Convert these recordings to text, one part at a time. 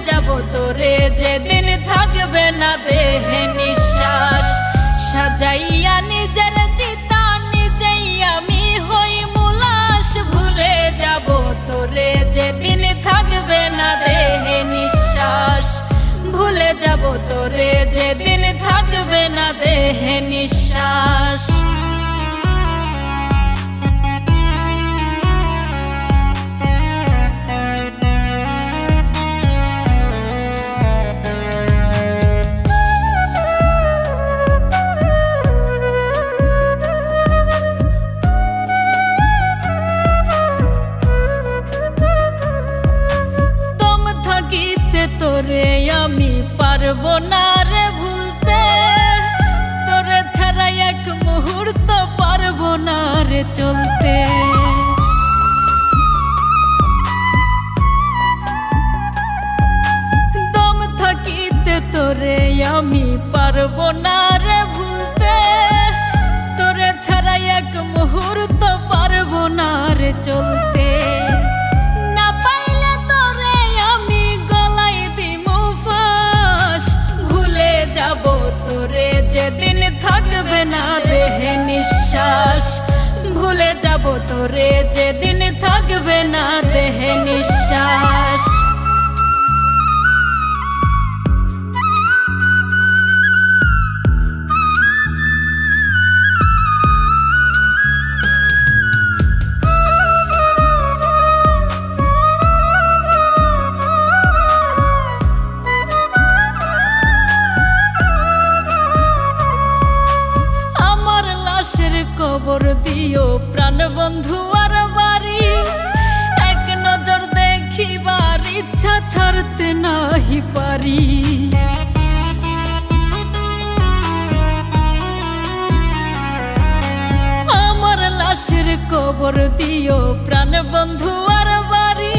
যাব তোরে যেদিন থাকবে না দেহে নিঃশ্বাস। সাজাইয়া নিজের চিতা নিজেই আমি হই মুলাস, ভুলে যাব তোরে যেদিন থাকবে না দেহে নিঃশ্বাস। ভুলে যাব তোরে যেদিন থাকবে না দেহে নিঃশ্বাস। তোরে আমি পারবো না রে ভুলতে, তোরে ছাড়া এক মুহূর্ত পারবো না রে চলতে। দম থাকিতে তোরে আমি পারবো না রে ভুলতে, তোরে ছাড়া এক মুহূর্ত পারবো না রে চলতে। তোরে যেদিন থাকবে না দেহে নিঃশ্বাস, ভুলে যাব তোরে যেদিন থাকবে না দেহে নিঃশ্বাস। খবর দিও প্রাণ বন্ধু আর বাড়ি, এক নজর দেখিবার ইচ্ছা ছাড়তে নাহি পারি। আমার লাশের খবর দিও প্রাণ বন্ধু আর বাড়ি,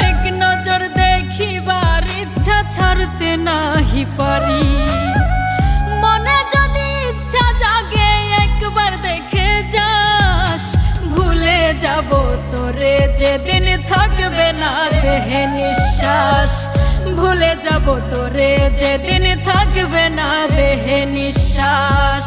এক নজর দেখিবার ইচ্ছা ছাড়তে নাহি পারি। মনে যদি ইচ্ছা জাগে একবার দেখে যাস, ভুলে যাব তোরে যেদিন থাকবে না দেহে নিঃশ্বাস। ভুলে যাব তোরে যেদিন থাকবে না দেহে নিঃশ্বাস।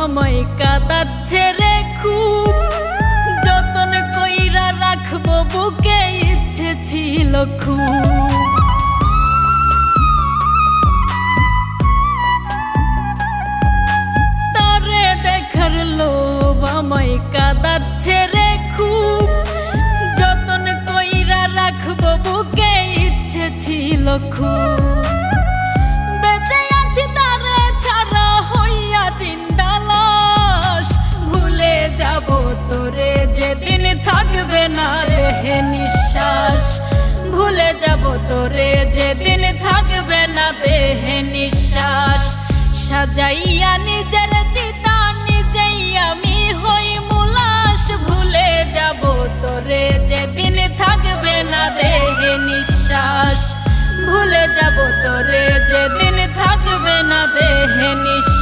আমায় কাঁদাচ্ছে রে খুব, যতন কইরা রাখবো বুকে ইচ্ছে ছিল খুব। তারে দেখার লোভ আমায় কাঁদাচ্ছে রে খুব, যতন কইরা রাখবো বুকে ইচ্ছে ছিল খুব। বেঁচে আছি তারে ছাড়া হইয়া চিন্তা লাশ, ভুলে যাব তোরে যেদিন থাকবে না দেহে নিঃশ্বাস। ভুলে যাব তোরে যেদিন থাকবে না দেহে নিঃশ্বাস। সাজাইয়া নিজের চিতা নিজেই আমি হই মুলাস, ভুলে যাব তোরে যেদিন থাকবে না দেহে নিঃশ্বাস। ভুলে যাব তোরে যেদিন থাকবে না দেহে নিঃশ্বাস।